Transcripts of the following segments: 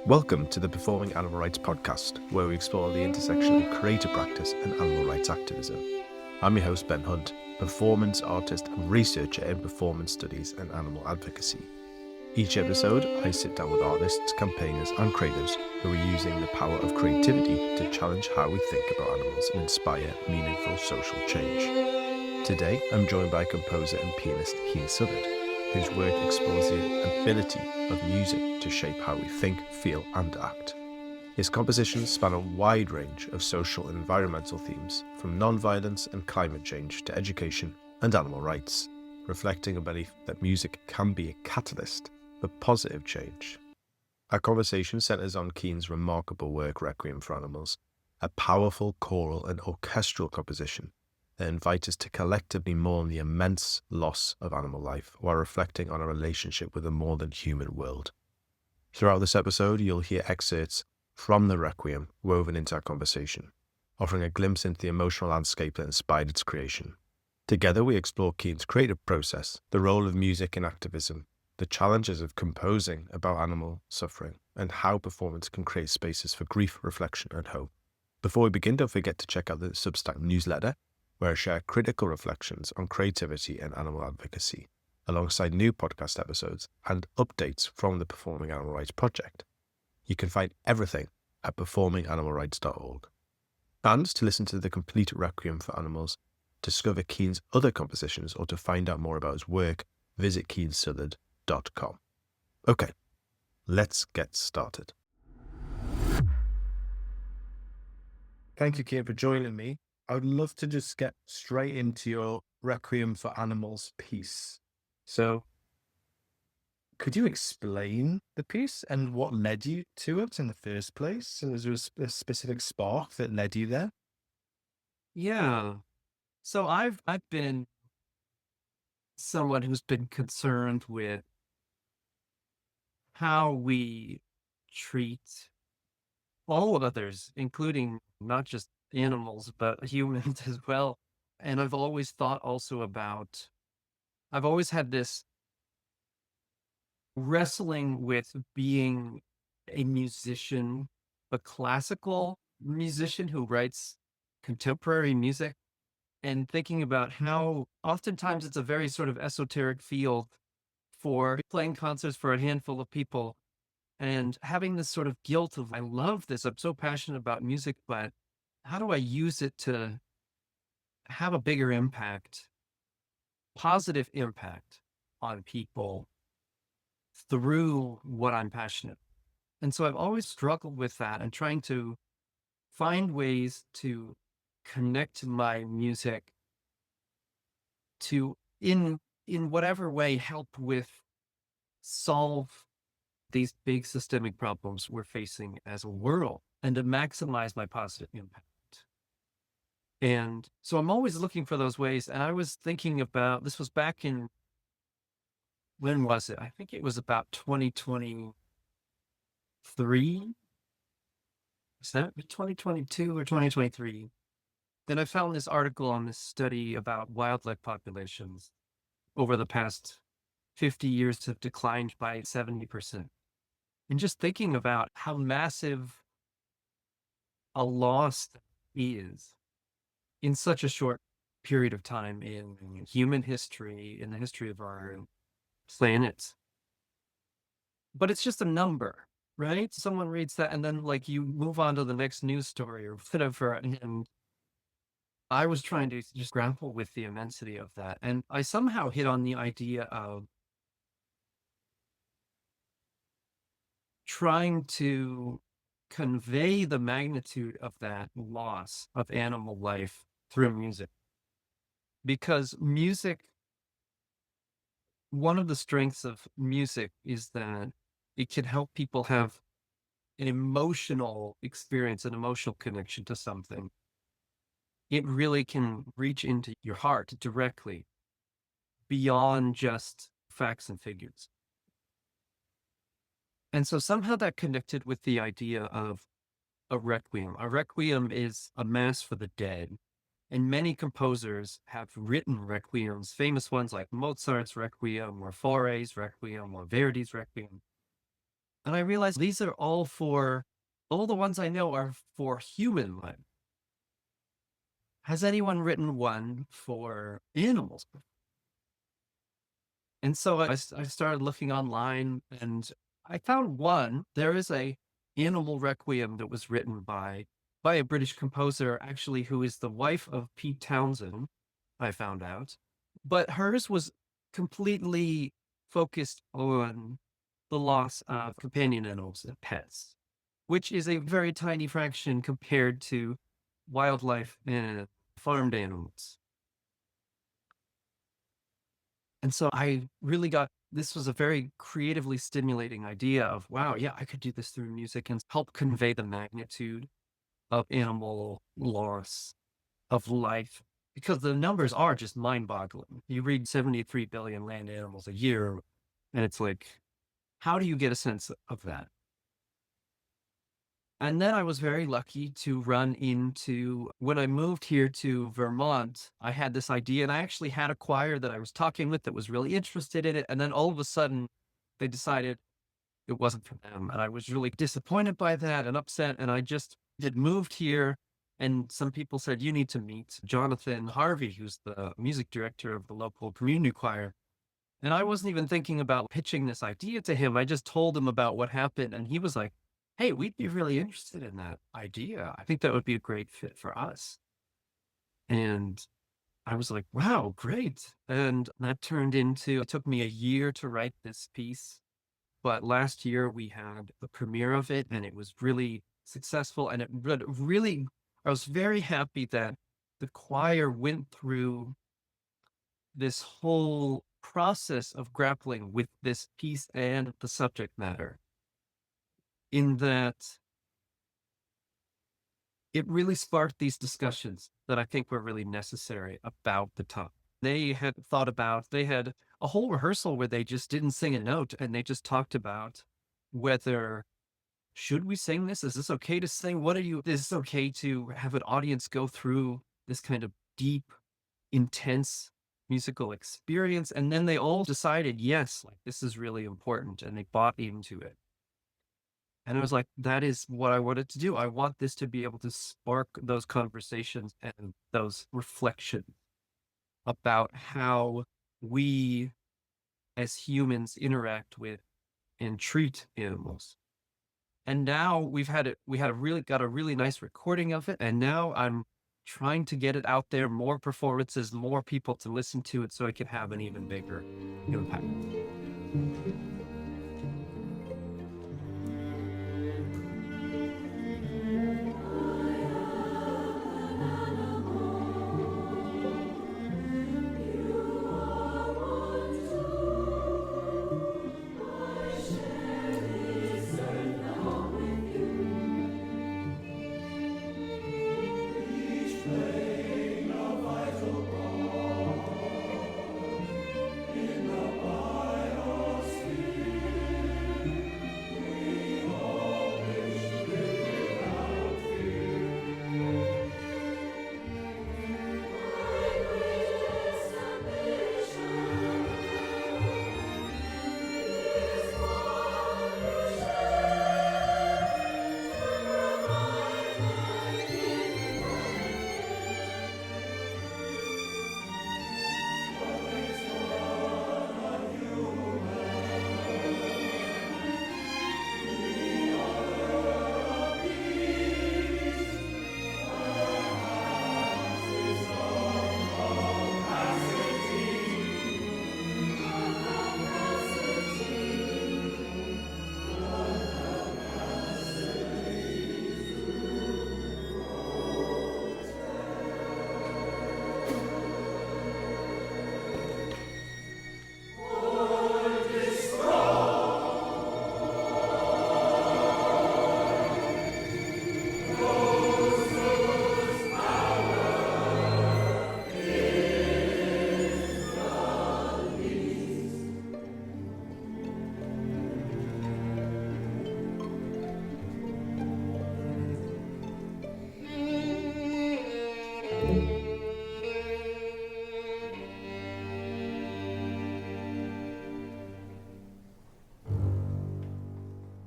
Welcome to the Performing Animal Rights podcast, where we explore the intersection of creative practice and animal rights activism. I'm your host, Ben Hunt, performance artist and researcher in performance studies and animal advocacy. Each episode, I sit down with artists, campaigners, and creatives who are using the power of creativity to challenge how we think about animals and inspire meaningful social change. Today, I'm joined by composer and pianist Keane Southard, whose work explores the ability of music to shape how we think, feel, and act. His compositions span a wide range of social and environmental themes, from non-violence and climate change to education and animal rights, reflecting a belief that music can be a catalyst for positive change. Our conversation centers on Keane's remarkable work Requiem for Animals, a powerful choral and orchestral composition that invite us to collectively mourn the immense loss of animal life while reflecting on our relationship with a more than human world. Throughout this episode, you'll hear excerpts from the Requiem woven into our conversation, offering a glimpse into the emotional landscape that inspired its creation. Together, we explore Keane's creative process, the role of music in activism, the challenges of composing about animal suffering, and how performance can create spaces for grief, reflection, and hope. Before we begin, don't forget to check out the Substack newsletter, where I share critical reflections on creativity and animal advocacy, alongside new podcast episodes and updates from the Performing Animal Rights Project. You can find everything at performinganimalrights.org. And to listen to the complete Requiem for Animals, discover Keane's other compositions, or to find out more about his work, visit keanesouthard.com. Okay, let's get started. Thank you, Keane, for joining me. I would love to just get straight into your Requiem for Animals piece. So, could you explain the piece and what led you to it in the first place? So was there a specific spark that led you there? Yeah. So I've been someone who's been concerned with how we treat all others, including not just animals, but humans as well. And I've always thought also about, I've always had this wrestling with being a musician, a classical musician who writes contemporary music, and thinking about how oftentimes it's a very sort of esoteric field for playing concerts for a handful of people, and having this sort of guilt of, I love this, I'm so passionate about music, but how do I use it to have a bigger impact, positive impact on people through what I'm passionate. And so I've always struggled with that and trying to find ways to connect my music to in whatever way help with solve these big systemic problems we're facing as a world and to maximize my positive impact. And so I'm always looking for those ways. And I was thinking about, this was back in, when was it? I think it was about 2023. Is that 2022 or 2023? Then I found this article on this study about wildlife populations over the past 50 years have declined by 70%. And just thinking about how massive a loss that is in such a short period of time in human history, in the history of our planet. But it's just a number, right? Someone reads that and then like you move on to the next news story or whatever. And I was trying to just grapple with the immensity of that. And I somehow hit on the idea of trying to convey the magnitude of that loss of animal life through music. Because music, one of the strengths of music is that it can help people have an emotional experience, an emotional connection to something. It really can reach into your heart directly beyond just facts and figures. And so somehow that connected with the idea of a requiem. A requiem is a mass for the dead. And many composers have written requiems, famous ones like Mozart's Requiem or Fauré's Requiem or Verdi's Requiem. And I realized these are all the ones I know are for human life. Has anyone written one for animals? And so I started looking online, and I found one. There is a animal requiem that was written by a British composer, actually, who is the wife of Pete Townsend, I found out. But hers was completely focused on the loss of companion animals and pets, which is a very tiny fraction compared to wildlife and farmed animals. And so I really got this was a very creatively stimulating idea of, wow, yeah, I could do this through music and help convey the magnitude of animal loss, of life, because the numbers are just mind boggling. You read 73 billion land animals a year, and it's like, how do you get a sense of that? And then I was very lucky to run into, when I moved here to Vermont, I had this idea, and I actually had a choir that I was talking with that was really interested in it. And then all of a sudden, they decided it wasn't for them. And I was really disappointed by that and upset. And I just had moved here. And some people said, you need to meet Jonathan Harvey, who's the music director of the local community choir. And I wasn't even thinking about pitching this idea to him. I just told him about what happened. And he was like, hey, we'd be really interested in that idea. I think that would be a great fit for us. And I was like, wow, great. And that turned into, it took me a year to write this piece. But last year we had the premiere of it, and it was really successful. And it really, I was very happy that the choir went through this whole process of grappling with this piece and the subject matter, in that it really sparked these discussions that I think were really necessary about the topic. They had a whole rehearsal where they just didn't sing a note, and they just talked about whether, should we sing this? Is this okay to sing? Is this okay to have an audience go through this kind of deep, intense musical experience? And then they all decided, yes, like this is really important, and they bought into it. And I was like, that is what I wanted to do. I want this to be able to spark those conversations and those reflections about how we as humans interact with and treat animals. And now we got a really nice recording of it. And now I'm trying to get it out there, more performances, more people to listen to it, so it can have an even bigger impact.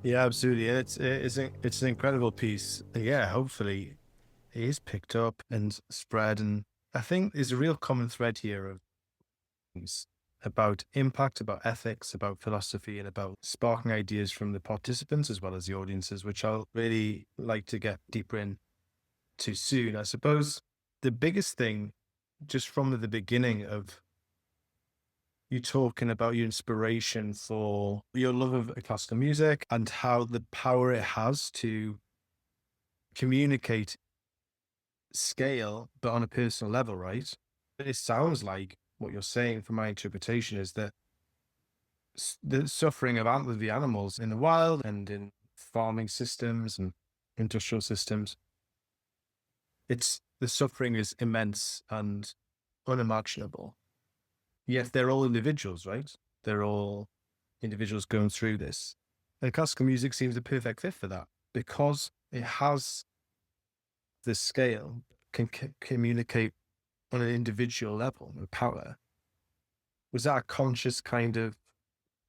Yeah, absolutely. And it's an incredible piece. Yeah, hopefully it is picked up and spread. And I think there's a real common thread here of things about impact, about ethics, about philosophy, and about sparking ideas from the participants as well as the audiences, which I'll really like to get deeper into soon. I suppose the biggest thing, just from the beginning of you talking about your inspiration for your love of classical music and how the power it has to communicate scale, but on a personal level, right? It sounds like what you're saying, from my interpretation, is that the suffering of the animals in the wild and in farming systems and industrial systems, it's the suffering is immense and unimaginable. Yet they're all individuals, right? They're all individuals going through this. And classical music seems a perfect fit for that because it has this scale, can communicate on an individual level with power. Was that a conscious kind of,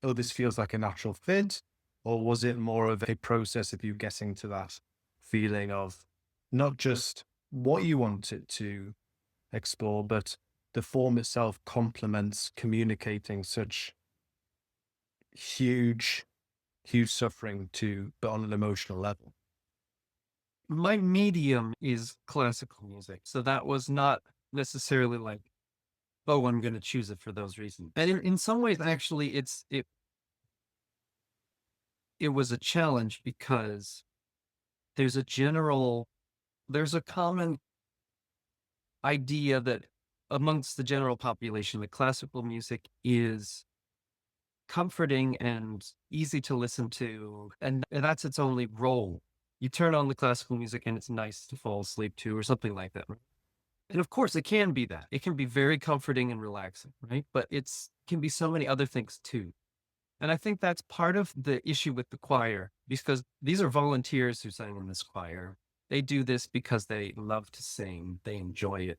oh, this feels like a natural fit? Or was it more of a process of you getting to that feeling of not just what you wanted to explore, but the form itself complements communicating such huge, huge suffering to, but on an emotional level? My medium is classical music, so that was not necessarily like, oh, I'm going to choose it for those reasons. And in some ways, actually, it was a challenge because there's a common idea that amongst the general population, that classical music is comforting and easy to listen to, and that's its only role. You turn on the classical music and it's nice to fall asleep to, or something like that. Right? And of course, it can be that. It can be very comforting and relaxing, right? But it's can be so many other things too. And I think that's part of the issue with the choir, because these are volunteers who sang in this choir. They do this because they love to sing, they enjoy it.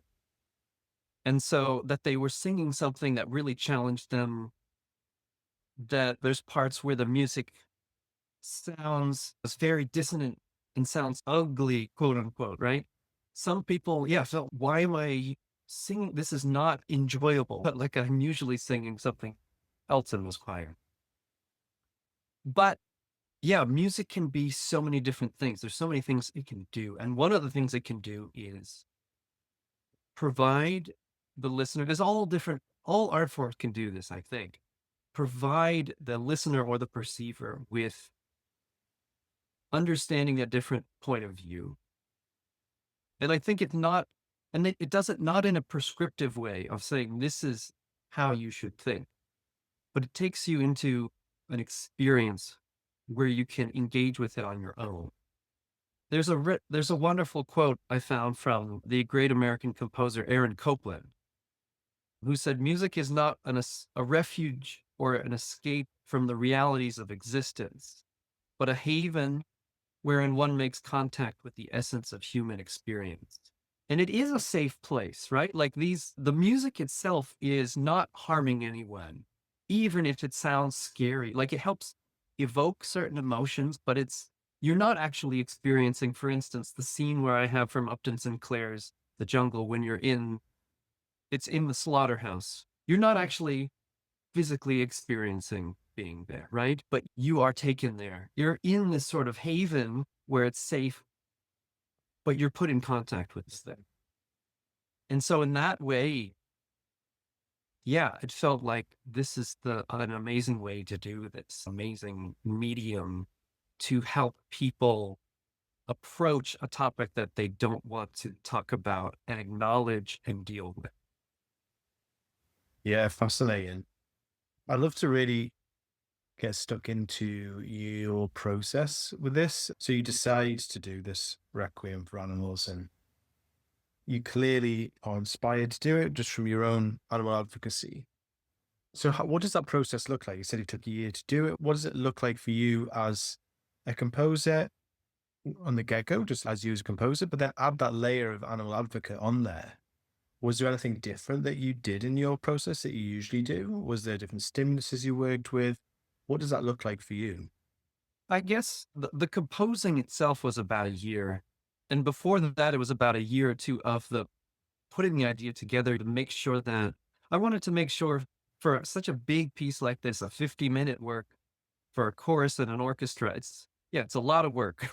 And so that they were singing something that really challenged them, that there's parts where the music sounds very dissonant and sounds ugly, quote unquote, right? Some people, yeah, felt, why am I singing? This is not enjoyable, but like I'm usually singing something else in this choir. But yeah, music can be so many different things. There's so many things it can do. And one of the things it can do is provide the listener, there's all art forms can do this, I think. Provide the listener or the perceiver with understanding a different point of view. And I think it does it not in a prescriptive way of saying this is how you should think, but it takes you into an experience where you can engage with it on your own. There's a wonderful quote I found from the great American composer Aaron Copland, who said, "Music is not a refuge or an escape from the realities of existence, but a haven wherein one makes contact with the essence of human experience." And it is a safe place, right? Like the music itself is not harming anyone, even if it sounds scary. Like it helps evoke certain emotions, but you're not actually experiencing, for instance, the scene where I have from Upton Sinclair's The Jungle, when it's in the slaughterhouse. You're not actually physically experiencing being there, right? But you are taken there. You're in this sort of haven where it's safe, but you're put in contact with this thing. And so in that way, yeah, it felt like this is an amazing way to do this, amazing medium to help people approach a topic that they don't want to talk about and acknowledge and deal with. Yeah, fascinating. I'd love to really get stuck into your process with this. So you decide to do this Requiem for animals, and you clearly are inspired to do it just from your own animal advocacy. So what does that process look like? You said it took a year to do it. What does it look like for you as a composer on the get-go, just as you as a composer, but then add that layer of animal advocate on there? Was there anything different that you did in your process that you usually do? Was there different stimuluses you worked with? What does that look like for you? I guess the composing itself was about a year. And before that, it was about a year or two of the putting the idea together to make sure that I wanted to make sure for such a big piece like this, a 50-minute work for a chorus and an orchestra, it's a lot of work.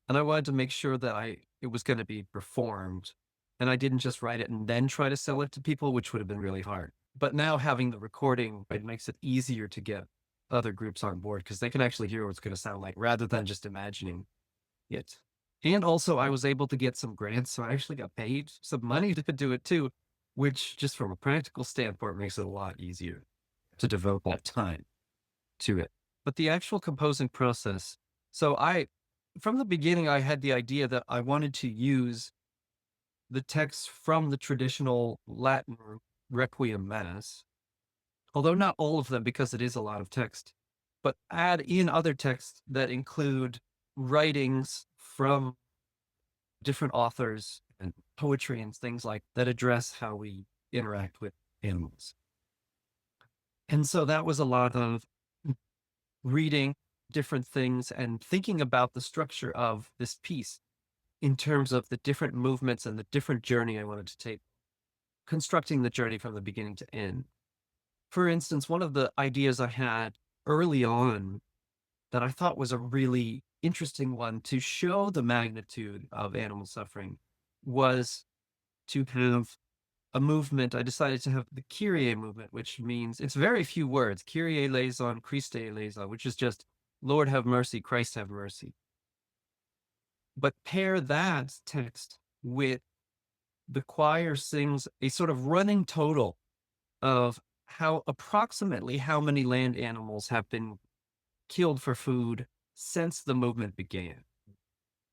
And I wanted to make sure that it was going to be performed. And I didn't just write it and then try to sell it to people, which would have been really hard. But now having the recording, it makes it easier to get other groups on board because they can actually hear what it's going to sound like rather than just imagining it. And also, I was able to get some grants, so I actually got paid some money to do it too, which just from a practical standpoint makes it a lot easier to devote that time to it. But the actual composing process, so from the beginning, I had the idea that I wanted to use the text from the traditional Latin Requiem Mass, although not all of them because it is a lot of text, but add in other texts that include writings from different authors and poetry and things like that address how we interact with animals. And so that was a lot of reading different things and thinking about the structure of this piece in terms of the different movements and the different journey I wanted to take, constructing the journey from the beginning to end. For instance, one of the ideas I had early on that I thought was a really interesting one to show the magnitude of animal suffering was to have a movement. I decided to have the Kyrie movement, which means it's very few words. Kyrie eleison, Christe eleison, which is just Lord have mercy, Christ have mercy. But pair that text with the choir sings a sort of running total of approximately how many land animals have been killed for food since the movement began.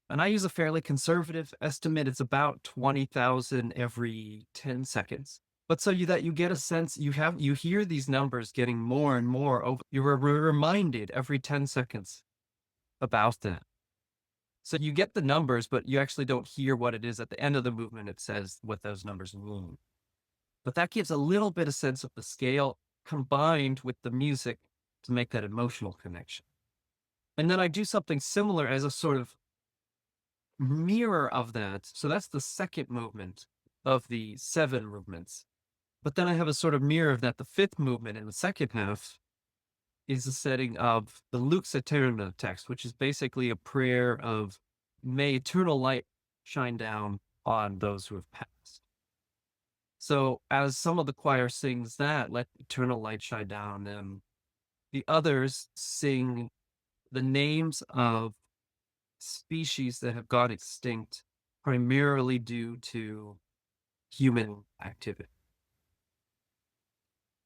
And I use a fairly conservative estimate. It's about 20,000 every 10 seconds. But so that you get a sense, you hear these numbers getting more and more. You're reminded every 10 seconds about that. So you get the numbers, but you actually don't hear what it is at the end of the movement. It says what those numbers mean. But that gives a little bit of sense of the scale combined with the music to make that emotional connection. And then I do something similar as a sort of mirror of that. So that's the second movement of the 7 movements. But then I have a sort of mirror of that. The 5th movement in the second half is the setting of the Lux Aeterna text, which is basically a prayer of may eternal light shine down on those who have passed. So as some of the choir sings that, let eternal light shine down on them, the others sing the names of species that have gone extinct primarily due to human activity.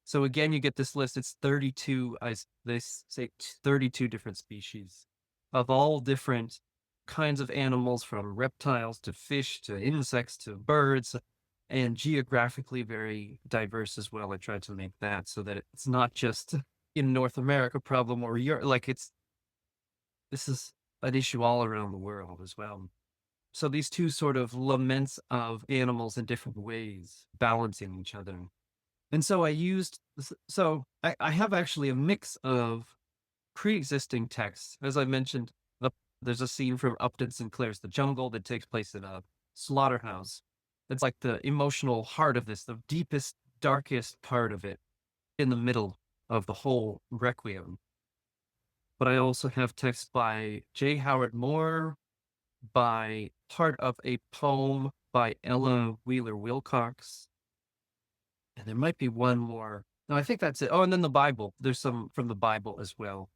So again, you get this list. It's 32, they say 32 different species of all different kinds of animals, from reptiles to fish to insects to birds, and geographically very diverse as well. I tried to make that so that it's not just in North America problem or Europe, like this is an issue all around the world as well. So these two sort of laments of animals in different ways, balancing each other. And so I have actually a mix of pre-existing texts. As I mentioned, there's a scene from Upton Sinclair's The Jungle that takes place in a slaughterhouse. It's like the emotional heart of this, the deepest, darkest part of it in the middle of the whole Requiem. But I also have text by J. Howard Moore, by part of a poem by Ella Wheeler Wilcox. And there might be one more. No, I think that's it. Oh, and then the Bible. There's some from the Bible as well.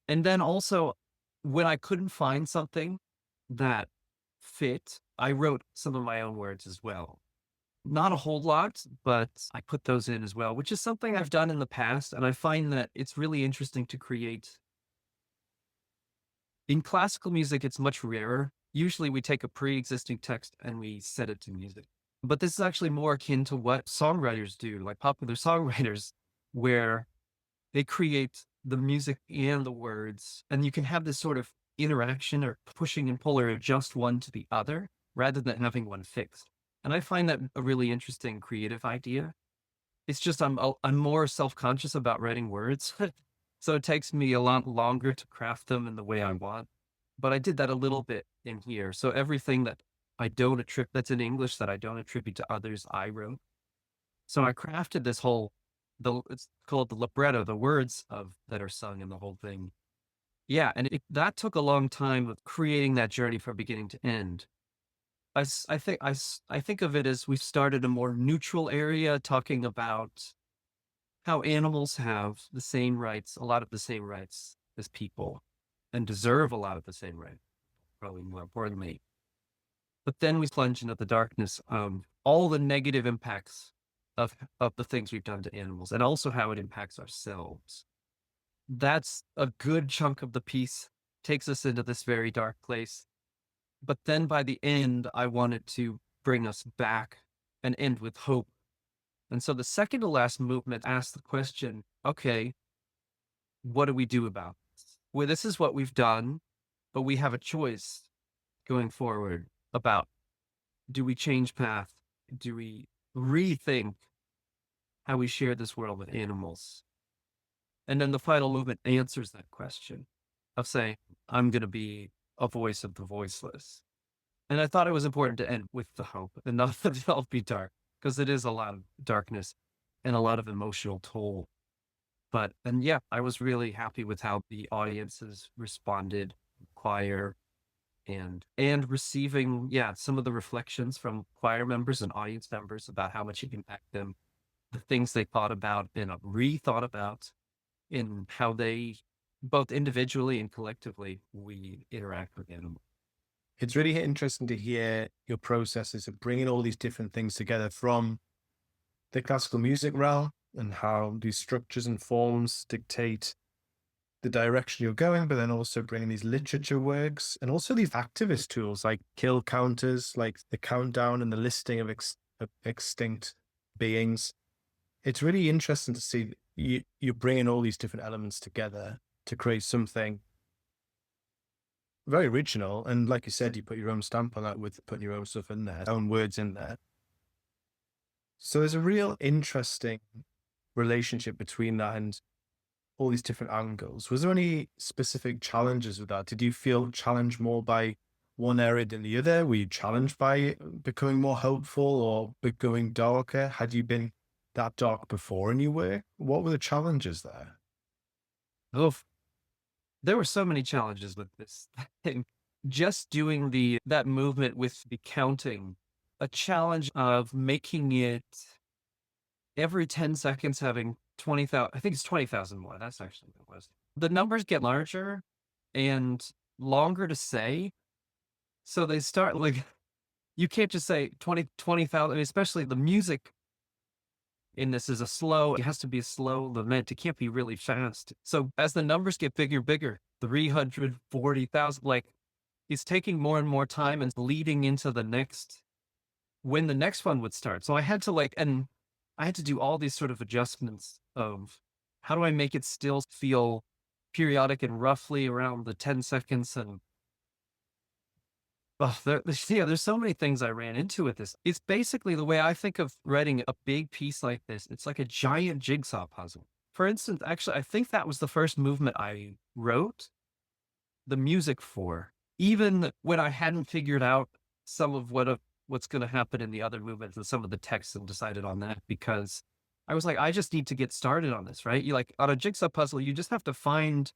And then also, when I couldn't find something that fit, I wrote some of my own words as well. Not a whole lot, but I put those in as well, which is something I've done in the past. And I find that it's really interesting to create. In classical music, it's much rarer. Usually we take a pre-existing text and we set it to music. But this is actually more akin to what songwriters do, like popular songwriters, where they create the music and the words, and you can have this sort of interaction or pushing and pull or adjust one to the other rather than having one fixed. And I find that a really interesting creative idea. It's just I'm more self-conscious about writing words So it takes me a lot longer to craft them in the way I want. But I did that a little bit in here. So everything that I don't attribute, that's in English that I don't attribute to others, I wrote. So I crafted this whole, it's called the libretto, the words of that are sung in the whole thing. Yeah, and that took a long time of creating that journey from beginning to end. I think of it as we've started a more neutral area talking about how animals have the same rights, a lot of the same rights as people, and deserve a lot of the same rights, probably more importantly. But then we plunge into the darkness of all the negative impacts of the things we've done to animals, and also how it impacts ourselves. That's a good chunk of the piece, takes us into this very dark place. But then by the end, I wanted to bring us back and end with hope. And so the second to last movement asks the question, okay, what do we do about this? Well, this is what we've done, but we have a choice going forward about, do we change path? Do we rethink how we share this world with animals? And then the final movement answers that question of saying, I'm going to be a voice of the voiceless. And I thought it was important to end with the hope and not that it all be dark, because it is a lot of darkness and a lot of emotional toll. But, and yeah, I was really happy with how the audiences responded, choir, and receiving, yeah, some of the reflections from choir members and audience members about how much it impacted them, the things they thought about and rethought about, in how they, both individually and collectively, we interact with animals. It's really interesting to hear your processes of bringing all these different things together from the classical music realm and how these structures and forms dictate the direction you're going, but then also bringing these literature works and also these activist tools like kill counters, like the countdown and the listing of extinct beings. It's really interesting to see you're bringing all these different elements together to create something very original. And like you said, you put your own stamp on that with putting your own stuff in there, own words in there. So there's a real interesting relationship between that and all these different angles. Was there any specific challenges with that? Did you feel challenged more by one area than the other? Were you challenged by becoming more hopeful or becoming darker? Had you been that dark before in your work? What were the challenges there? Oh, there were so many challenges with this thing. Just doing that movement with the counting, a challenge of making it every 10 seconds having 20,000, I think it's 20,000 more. That's actually what it was. The numbers get larger and longer to say. So they start like, you can't just say 20,000, especially the music in this is it has to be a slow lament. It can't be really fast. So as the numbers get bigger, 340,000, like it's taking more and more time and leading into when the next one would start. So I had to do all these sort of adjustments of how do I make it still feel periodic and roughly around the 10 seconds. And there's so many things I ran into with this. It's basically the way I think of writing a big piece like this. It's like a giant jigsaw puzzle. For instance, actually, I think that was the first movement I wrote the music for, even when I hadn't figured out some of what's going to happen in the other movements and some of the texts and decided on that, because I was like, I just need to get started on this, right? You like on a jigsaw puzzle, you just have to find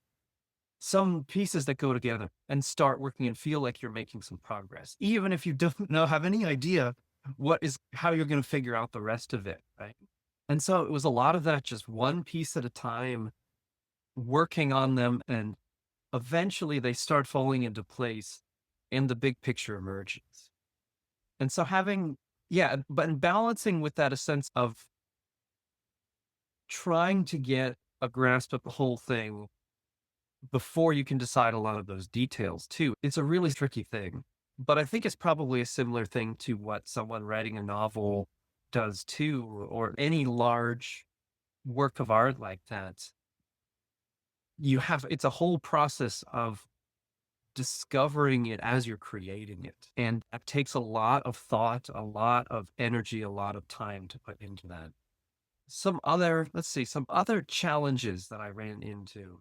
some pieces that go together and start working and feel like you're making some progress, even if you don't have any idea how you're going to figure out the rest of it, right? And so it was a lot of that, just one piece at a time, working on them, and eventually they start falling into place and the big picture emerges. And so but balancing with that a sense of trying to get a grasp of the whole thing before you can decide a lot of those details too. It's a really tricky thing, but I think it's probably a similar thing to what someone writing a novel does too, or any large work of art like that. It's a whole process of discovering it as you're creating it. And that takes a lot of thought, a lot of energy, a lot of time to put into that. some other challenges that I ran into.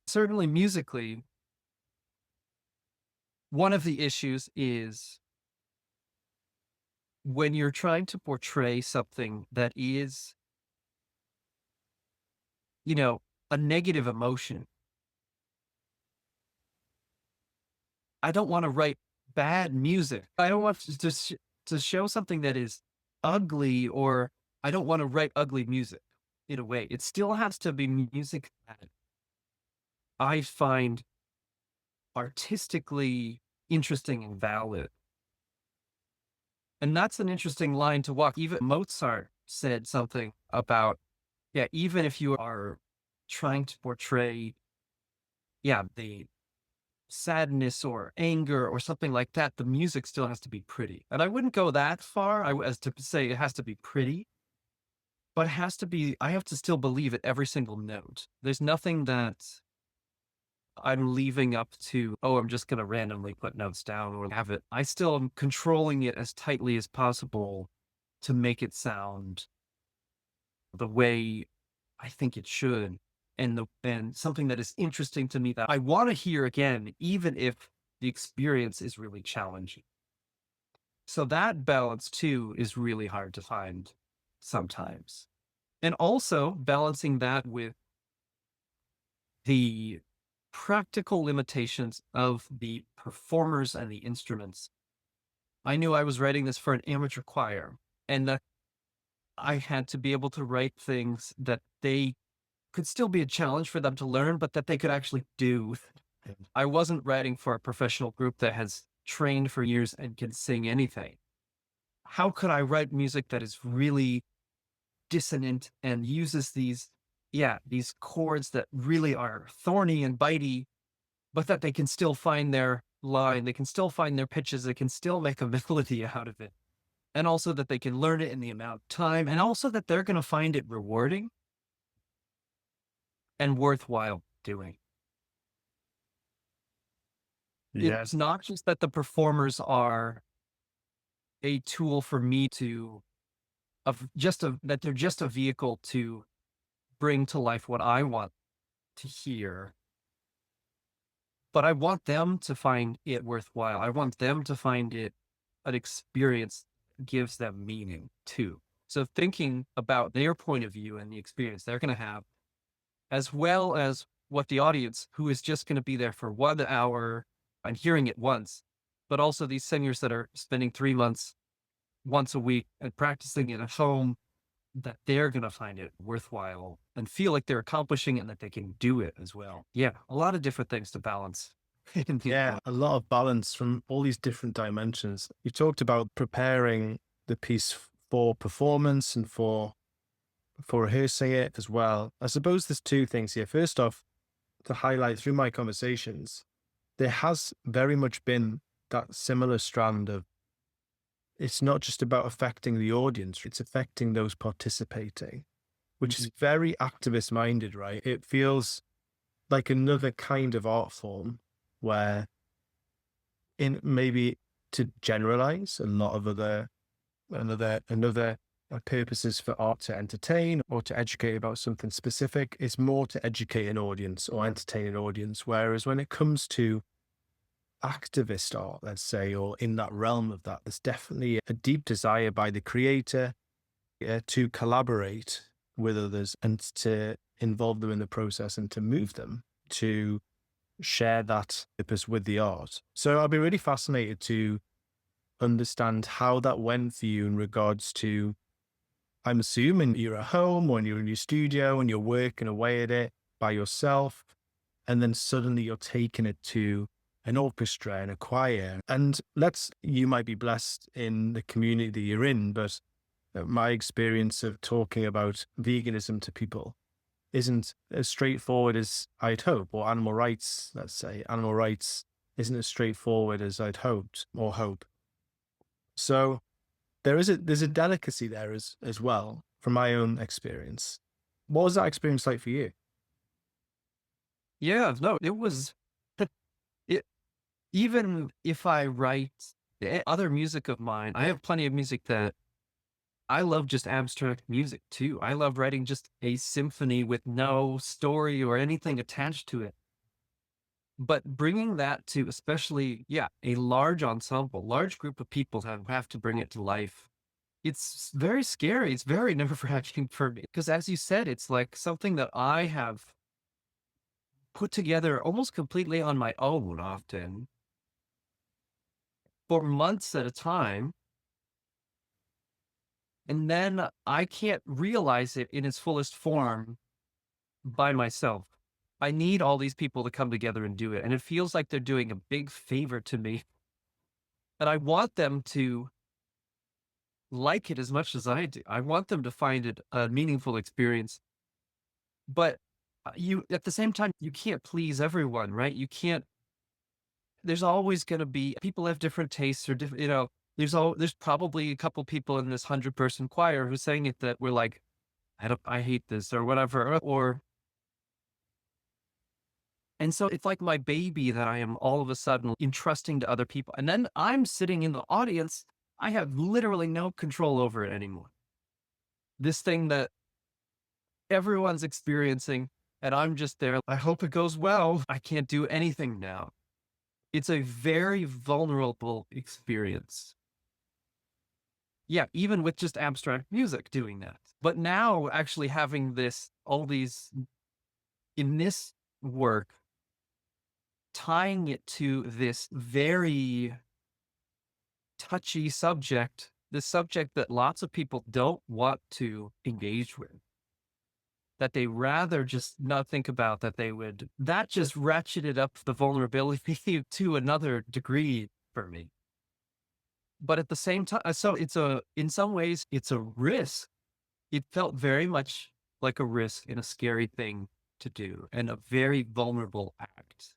Certainly musically, one of the issues is when you're trying to portray something that is, you know, a negative emotion. I don't want to write bad music. I don't want to show something that is ugly, or I don't want to write ugly music in a way. It still has to be music that I find artistically interesting and valid. And that's an interesting line to walk. Even Mozart said something about, yeah, even if you are trying to portray, yeah, the sadness or anger or something like that, the music still has to be pretty. And I wouldn't go that far as to say it has to be pretty, but it has to be, I have to still believe it every single note. There's nothing that I'm leaving up to, oh, I'm just going to randomly put notes down or have it. I still am controlling it as tightly as possible to make it sound the way I think it should. And something that is interesting to me that I want to hear again, even if the experience is really challenging. So that balance too is really hard to find sometimes. And also balancing that with the practical limitations of the performers and the instruments. I knew I was writing this for an amateur choir, and that I had to be able to write things that they could still be a challenge for them to learn, but that they could actually do. I wasn't writing for a professional group that has trained for years and can sing anything. How could I write music that is really dissonant and uses these chords that really are thorny and bitey, but that they can still find their line, they can still find their pitches, they can still make a melody out of it. And also that they can learn it in the amount of time, and also that they're going to find it rewarding and worthwhile doing. Yeah. It's not just that the performers are a tool for me that they're just a vehicle to bring to life what I want to hear. But I want them to find it worthwhile. I want them to find it an experience that gives them meaning too. So thinking about their point of view and the experience they're going to have, as well as what the audience, who is just going to be there for 1 hour and hearing it once, but also these singers that are spending 3 months once a week and practicing it at home, that they're going to find it worthwhile and feel like they're accomplishing it and that they can do it as well. Yeah, a lot of different things to balance. Yeah, a lot of balance from all these different dimensions. You talked about preparing the piece for performance and for rehearsing it as well. I suppose there's two things here. First off, to highlight through my conversations, there has very much been that similar strand of, it's not just about affecting the audience, it's affecting those participating, which is very activist minded, right? It feels like another kind of art form where, in maybe to generalize a lot of other purposes for art to entertain or to educate about something specific, is more to educate an audience or entertain an audience. Whereas when it comes to activist art, let's say, or in that realm of that, there's definitely a deep desire by the creator to collaborate with others and to involve them in the process and to move them to share that purpose with the art. So I'll be really fascinated to understand how that went for you in regards to, I'm assuming you're at home or you're in your studio and you're working away at it by yourself, and then suddenly you're taking it to an orchestra and a choir. And you might be blessed in the community that you're in, but my experience of talking about veganism to people isn't as straightforward as I'd hope, or animal rights, let's say. Animal rights isn't as straightforward as I'd hoped or hope. So there's a delicacy there as well from my own experience. What was that experience like for you? Yeah, no, it was, it, even if I write other music of mine, I have plenty of music that I love just abstract music too. I love writing just a symphony with no story or anything attached to it. But bringing that to especially, yeah, a large ensemble, large group of people have to bring it to life. It's very scary. It's very nerve-wracking for me because, as you said, it's like something that I have put together almost completely on my own, often for months at a time. And then I can't realize it in its fullest form by myself. I need all these people to come together and do it. And it feels like they're doing a big favor to me. And I want them to like it as much as I do. I want them to find it a meaningful experience. But you, at the same time, you can't please everyone, right? You can't, there's always going to be, people have different tastes or different, there's probably a couple people in this 100-person choir who's saying it that we're like, I hate this or whatever, and so it's like my baby that I am all of a sudden entrusting to other people. And then I'm sitting in the audience. I have literally no control over it anymore. This thing that everyone's experiencing, and I'm just there. I hope it goes well. I can't do anything now. It's a very vulnerable experience. Yeah, even with just abstract music doing that. But now actually having all these, in this work, tying it to this very touchy subject, the subject that lots of people don't want to engage with, that they rather just not think about, that just ratcheted up the vulnerability to another degree for me. But at the same time, so in some ways, it's a risk. It felt very much like a risk and a scary thing to do and a very vulnerable act.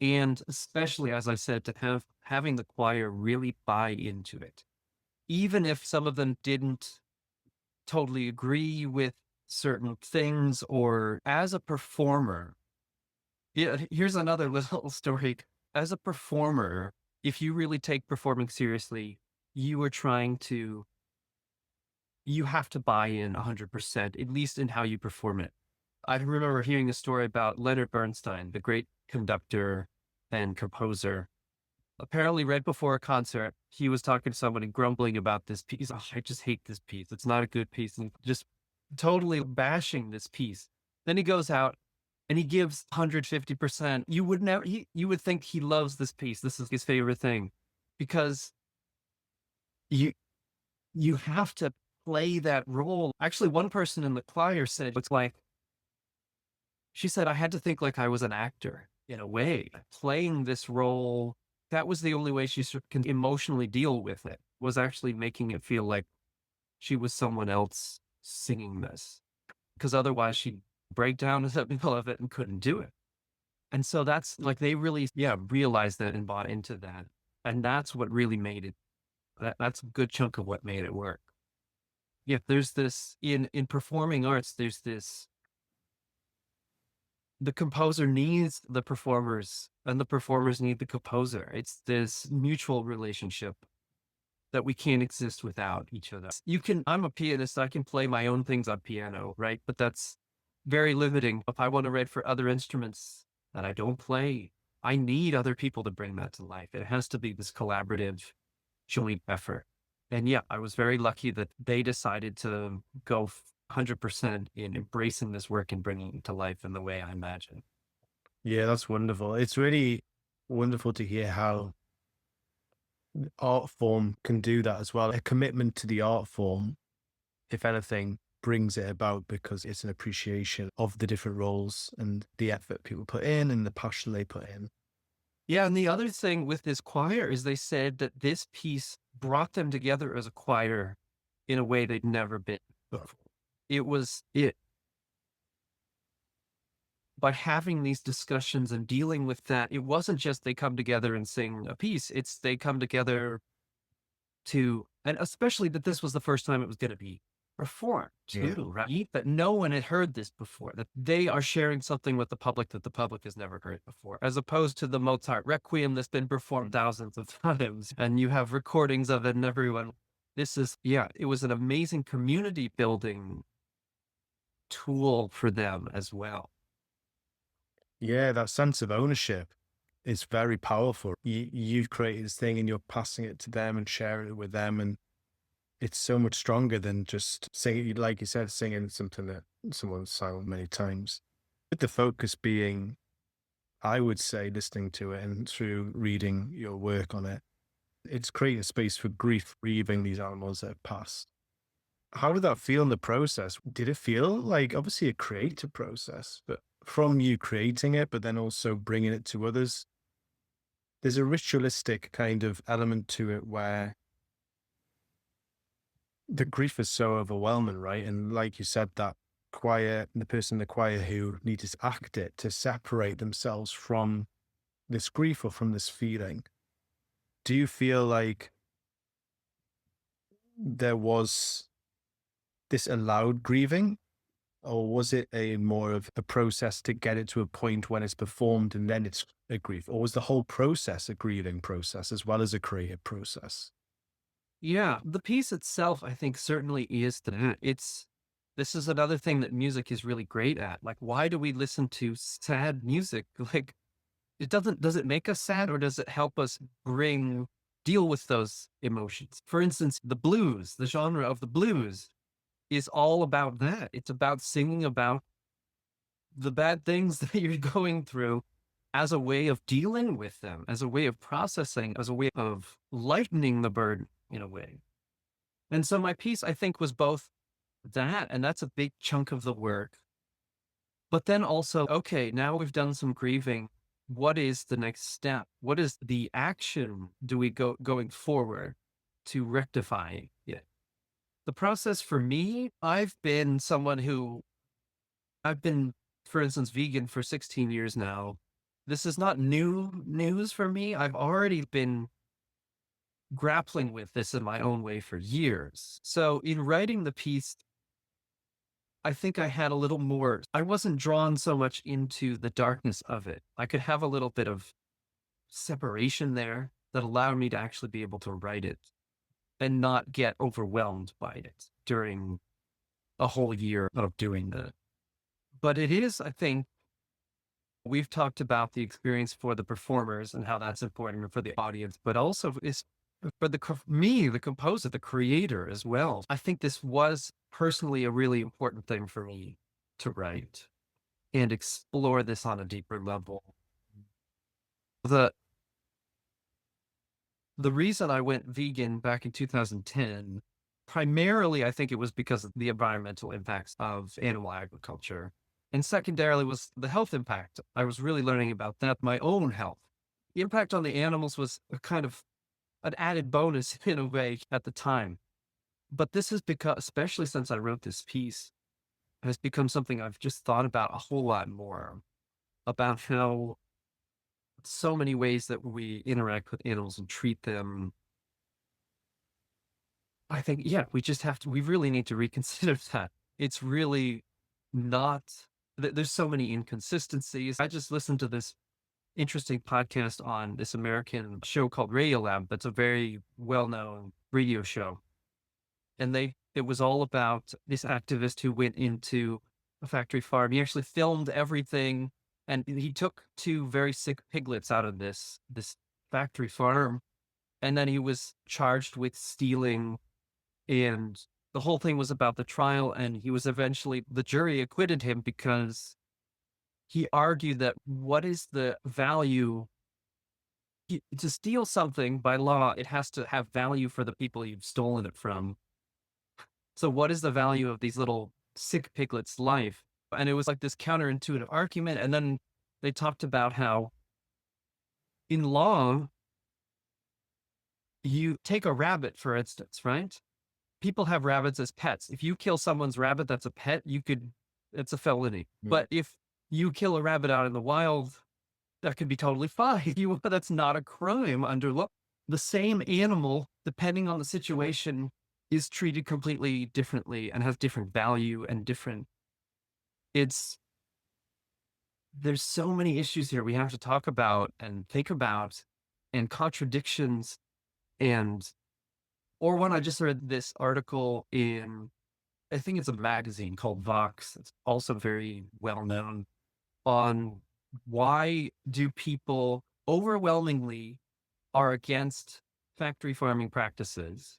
And especially, as I said, to having the choir really buy into it, even if some of them didn't totally agree with certain things, or as a performer. Yeah, here's another little story. As a performer, if you really take performing seriously, you have to buy in 100%, at least in how you perform it. I remember hearing a story about Leonard Bernstein, the great conductor and composer. Apparently, right before a concert, he was talking to somebody grumbling about this piece. Oh, I just hate this piece. It's not a good piece. And just totally bashing this piece. Then he goes out and he gives 150%. You would think he loves this piece. This is his favorite thing, because you have to play that role. Actually, one person in the choir said, she said, I had to think like I was an actor in a way, playing this role. That was the only way she can emotionally deal with it, was actually making it feel like she was someone else singing this, because otherwise she'd break down in the middle of it and couldn't do it. And so that's like, they really, realized that and bought into that. And that's what really made it, that's a good chunk of what made it work. Yeah, there's this, in performing arts, there's this, the composer needs the performers and the performers need the composer. It's this mutual relationship that we can't exist without each other. I'm a pianist. I can play my own things on piano, right? But that's very limiting. If I want to write for other instruments that I don't play, I need other people to bring that to life. It has to be this collaborative, joint effort. And yeah, I was very lucky that they decided to go 100% in embracing this work and bringing it to life in the way I imagine. Yeah, that's wonderful. It's really wonderful to hear how art form can do that as well. A commitment to the art form, if anything, brings it about because it's an appreciation of the different roles and the effort people put in and the passion they put in. Yeah, and the other thing with this choir is they said that this piece brought them together as a choir in a way they'd never been before. By having these discussions and dealing with that, it wasn't just they come together and sing a piece. It's they come together and especially that this was the first time it was going to be performed too, right? That no one had heard this before, that they are sharing something with the public that the public has never heard before, as opposed to the Mozart Requiem that's been performed thousands of times and you have recordings of it and everyone. it was an amazing community building tool for them as well. Yeah, that sense of ownership is very powerful. You've created this thing and you're passing it to them and sharing it with them. And it's so much stronger than just singing, like you said, singing something that someone's sung many times. With the focus being, I would say, listening to it and through reading your work on it, it's creating a space for grief, grieving these animals that have passed. How did that feel in the process? Did it feel like obviously a creative process, but from you creating it, but then also bringing it to others? There's a ritualistic kind of element to it where the grief is so overwhelming, right? And like you said, that choir, the person in the choir who needed to act it to separate themselves from this grief or from this feeling. Do you feel like there was this allowed grieving, or was it a more of a process to get it to a point when it's performed and then it's a grief? Or was the whole process a grieving process as well as a creative process? Yeah, the piece itself, I think, certainly is that. This is another thing that music is really great at. Like, why do we listen to sad music? Like, does it make us sad, or does it help us deal with those emotions? For instance, the blues, the genre of the blues is all about that. It's about singing about the bad things that you're going through as a way of dealing with them, as a way of processing, as a way of lightening the burden in a way. And so my piece, I think, was both that, and that's a big chunk of the work. But then also, okay, now we've done some grieving. What is the next step? What is the action do we going forward to rectify it? The process for me, I've been, for instance, vegan for 16 years now. This is not new news for me. I've already been grappling with this in my own way for years. So in writing the piece, I think I had a little more, I wasn't drawn so much into the darkness of it. I could have a little bit of separation there that allowed me to actually be able to write it and not get overwhelmed by it during a whole year of doing that. But it is, I think, we've talked about the experience for the performers and how that's important for the audience, but also is for me, the composer, the creator as well. I think this was personally a really important thing for me to write and explore this on a deeper level. The reason I went vegan back in 2010, primarily, I think it was because of the environmental impacts of animal agriculture. And secondarily was the health impact. I was really learning about that, my own health. The impact on the animals was a kind of an added bonus in a way at the time. But this has become, especially since I wrote this piece, has become something I've just thought about a whole lot more, about how so many ways that we interact with animals and treat them. I think, yeah, we really need to reconsider that. It's really not, there's so many inconsistencies. I just listened to this interesting podcast on this American show called Radiolab. That's a very well-known radio show. And it was all about this activist who went into a factory farm. He actually filmed everything, and he took two very sick piglets out of this factory farm, and then he was charged with stealing, and the whole thing was about the trial, and the jury acquitted him because he argued that what is the value to steal something by law, it has to have value for the people you've stolen it from. So what is the value of these little sick piglets' life? And it was like this counterintuitive argument. And then they talked about how in law, you take a rabbit, for instance, right? People have rabbits as pets. If you kill someone's rabbit that's a pet, it's a felony. But if you kill a rabbit out in the wild, that could be totally fine. That's not a crime under law. The same animal, depending on the situation, is treated completely differently and has different value and there's so many issues here we have to talk about and think about, and contradictions and Or when I just read this article in, I think it's a magazine called Vox. It's also very well known, on why do people overwhelmingly are against factory farming practices,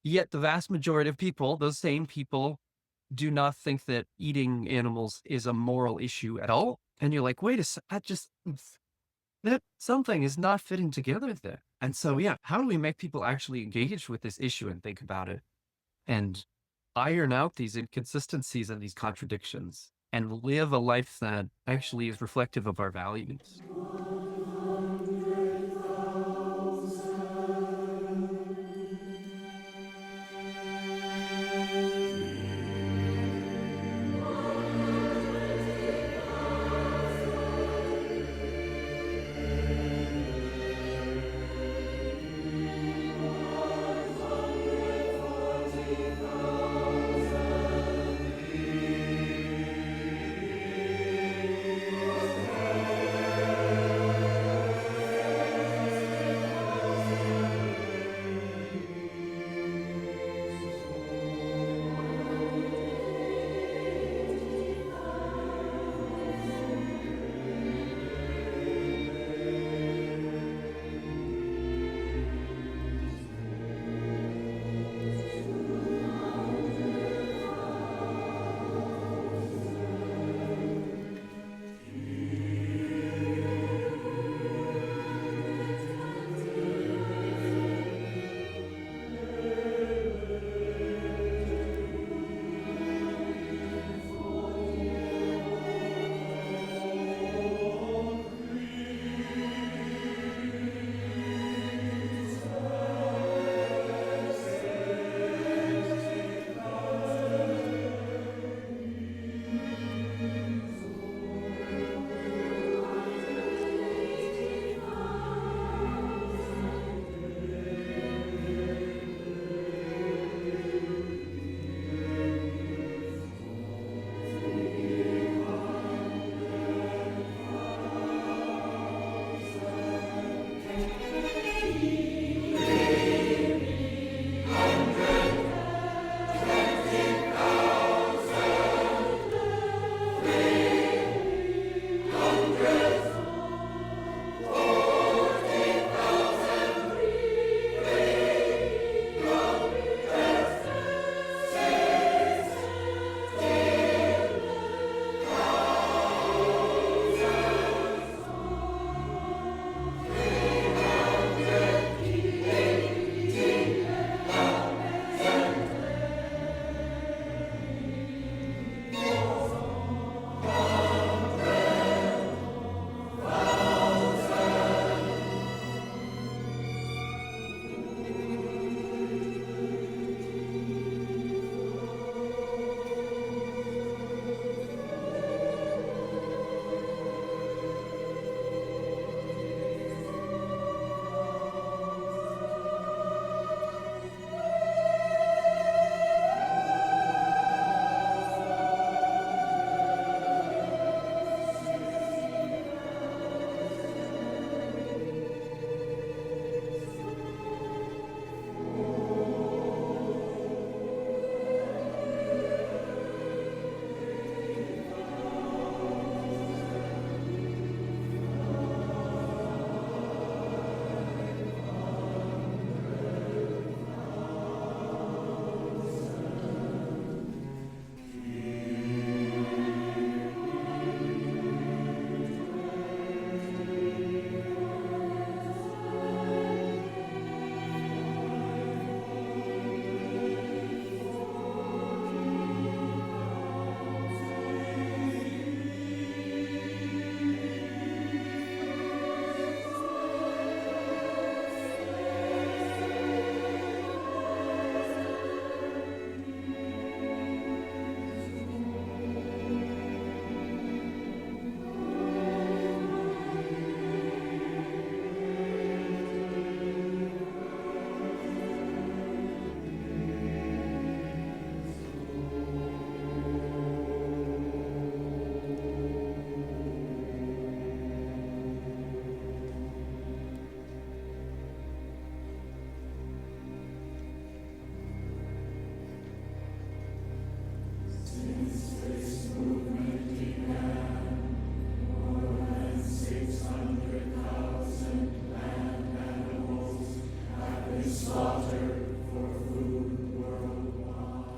yet the vast majority of people, those same people, do not think that eating animals is a moral issue at all. And you're like, wait a sec, that something is not fitting together there. And so, yeah, how do we make people actually engage with this issue and think about it and iron out these inconsistencies and these contradictions and live a life that actually is reflective of our values?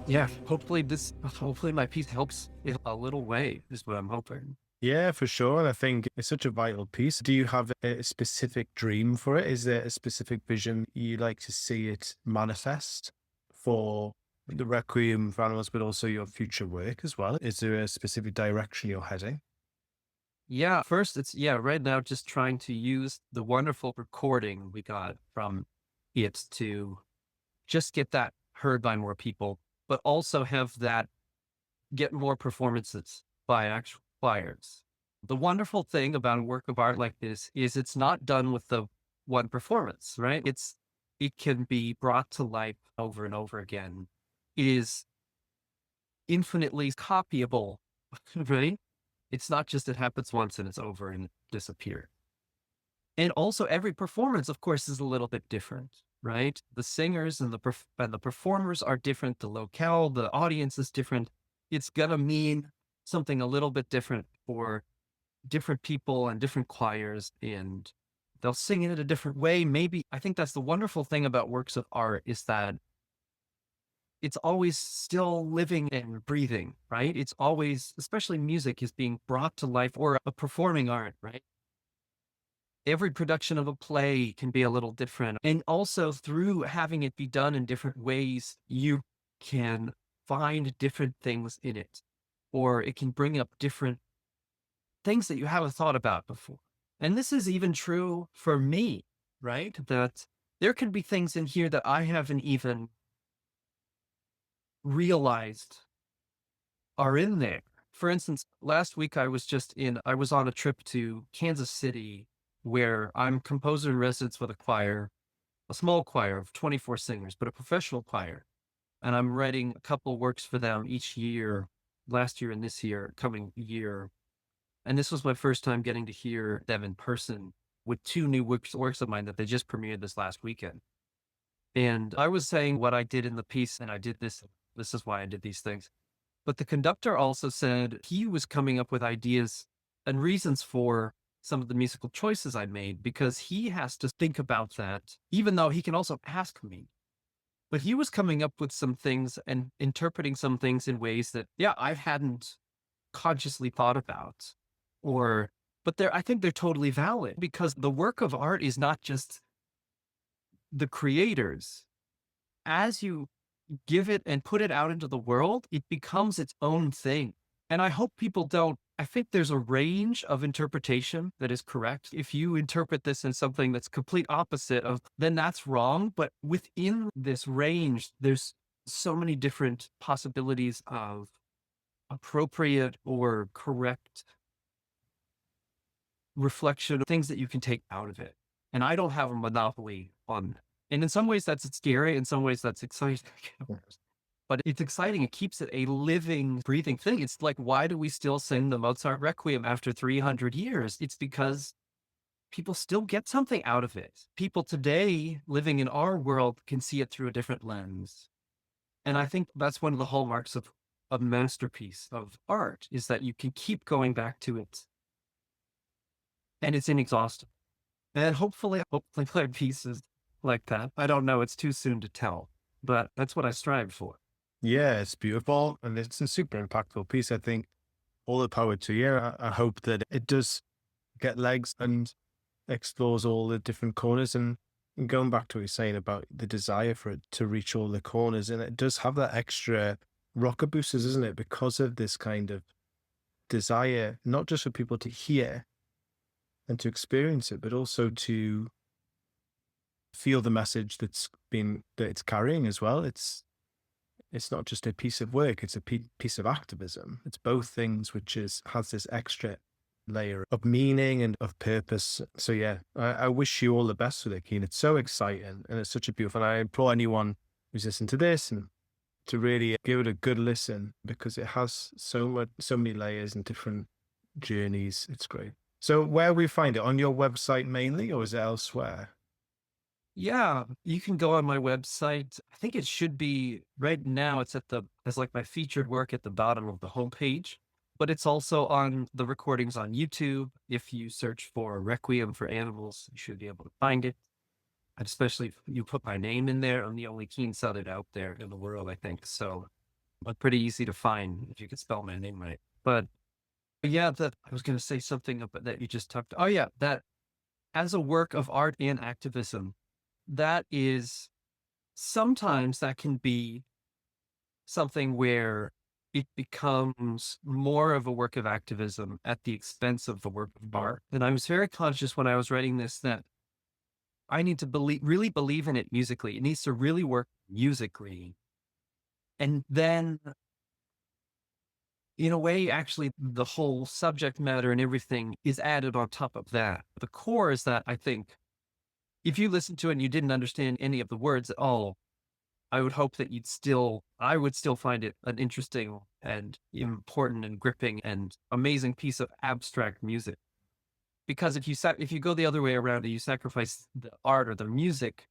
Yeah, hopefully my piece helps in a little way is what I'm hoping. Yeah, for sure. And I think it's such a vital piece. Do you have a specific dream for it? Is there a specific vision you like to see it manifest for the Requiem for Animals, but also your future work as well? Is there a specific direction you're heading? Yeah, first right now just trying to use the wonderful recording we got from it to just get that heard by more people, but also have that get more performances by actual choirs. The wonderful thing about a work of art like this is it's not done with the one performance, right? It can be brought to life over and over again. It is infinitely copyable, right? It's not just it happens once and it's over and disappears. And also every performance, of course, is a little bit different, right? The singers and the performers are different. The locale, the audience is different. It's gonna mean something a little bit different for different people and different choirs, and they'll sing it in a different way. Maybe I think that's the wonderful thing about works of art is that it's always still living and breathing, right? It's always, especially music, is being brought to life, or a performing art, right? Every production of a play can be a little different. And also through having it be done in different ways, you can find different things in it, or it can bring up different things that you haven't thought about before. And this is even true for me, right? That there can be things in here that I haven't even realized are in there. For instance, last week I was on a trip to Kansas City where I'm composer in residence with a choir, a small choir of 24 singers, but a professional choir. And I'm writing a couple works for them each year, last year and this year, coming year. And this was my first time getting to hear them in person with two new works of mine that they just premiered this last weekend. And I was saying what I did in the piece, and I did this. This is why I did these things. But the conductor also said he was coming up with ideas and reasons for some of the musical choices I made because he has to think about that, even though he can also ask me. But he was coming up with some things and interpreting some things in ways that, yeah, I hadn't consciously thought about. But I think they're totally valid because the work of art is not just the creators. As you give it and put it out into the world, it becomes its own thing. And I hope people don't. I think there's a range of interpretation that is correct. If you interpret this as something that's complete opposite of, then that's wrong. But within this range, there's so many different possibilities of appropriate or correct reflection, things that you can take out of it. And I don't have a monopoly on that. And in some ways that's scary. In some ways that's exciting. But it's exciting. It keeps it a living, breathing thing. It's like, why do we still sing the Mozart Requiem after 300 years? It's because people still get something out of it. People today living in our world can see it through a different lens. And I think that's one of the hallmarks of a masterpiece of art is that you can keep going back to it. And it's inexhaustible. And hopefully my piece is like that. I don't know. It's too soon to tell, but that's what I strive for. Yeah, it's beautiful. And it's a super impactful piece. I think all the power to you. I hope that it does get legs and explores all the different corners. And going back to what you're saying about the desire for it to reach all the corners, and it does have that extra rocker boosters, isn't it? Because of this kind of desire, not just for people to hear and to experience it, but also to feel the message that it's carrying as well. It's not just a piece of work, it's a piece of activism. It's both things, which has this extra layer of meaning and of purpose. So yeah, I wish you all the best with it, Keane. It's so exciting and it's such a beautiful, and I implore anyone who's listening to this and to really give it a good listen because it has so many layers and different journeys. It's great. So where we find it, on your website mainly, or is it elsewhere? Yeah, you can go on my website. I think it should be right now. It's as like my featured work at the bottom of the homepage, but it's also on the recordings on YouTube. If you search for Requiem for Animals, you should be able to find it. And especially if you put my name in there, I'm the only Keane Southard out there in the world, I think. So pretty easy to find if you could spell my name right. But yeah, that I was going to say something about that you just talked. Oh yeah, that as a work of art and activism, that is sometimes that can be something where it becomes more of a work of activism at the expense of the work of art. And I was very conscious when I was writing this that I need to really believe in it musically. It needs to really work musically. And then, in a way, actually, the whole subject matter and everything is added on top of that. The core is that I think if you listen to it and you didn't understand any of the words at all, I would hope that I would still find it an interesting and important and gripping and amazing piece of abstract music. Because if you go the other way around and you sacrifice the art or the music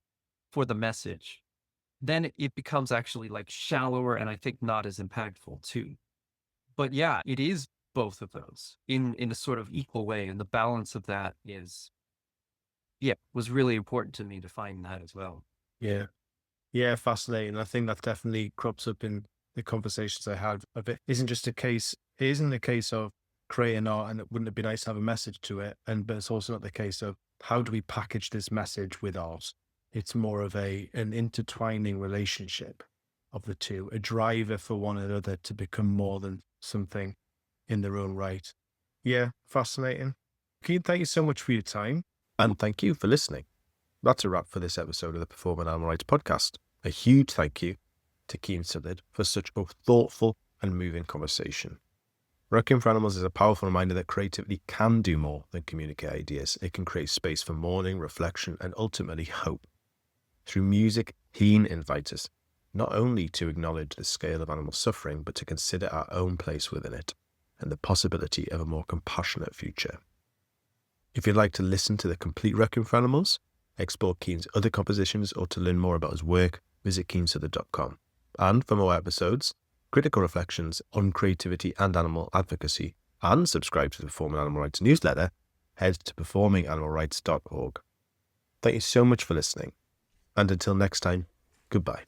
for the message, then it becomes actually like shallower and I think not as impactful too. But yeah, it is both of those in a sort of equal way. And the balance of that was really important to me to find that as well. Yeah. Yeah, fascinating. I think that definitely crops up in the conversations I had of it. It isn't a case of creating art and it wouldn't it be nice to have a message to it. But it's also not the case of how do we package this message with art? It's more of an intertwining relationship of the two, a driver for one another to become more than something in their own right. Yeah, fascinating. Keane, thank you so much for your time. And thank you for listening. That's a wrap for this episode of the Performing Animal Rights podcast. A huge thank you to Keane Southard for such a thoughtful and moving conversation. Requiem for Animals is a powerful reminder that creativity can do more than communicate ideas. It can create space for mourning, reflection, and ultimately hope. Through music, Keane invites us not only to acknowledge the scale of animal suffering, but to consider our own place within it and the possibility of a more compassionate future. If you'd like to listen to the complete Requiem for Animals, explore Keane's other compositions, or to learn more about his work, visit keanesouthard.com. And for more episodes, critical reflections on creativity and animal advocacy, and subscribe to the Performing Animal Rights newsletter, head to performinganimalrights.org. Thank you so much for listening. And until next time, goodbye.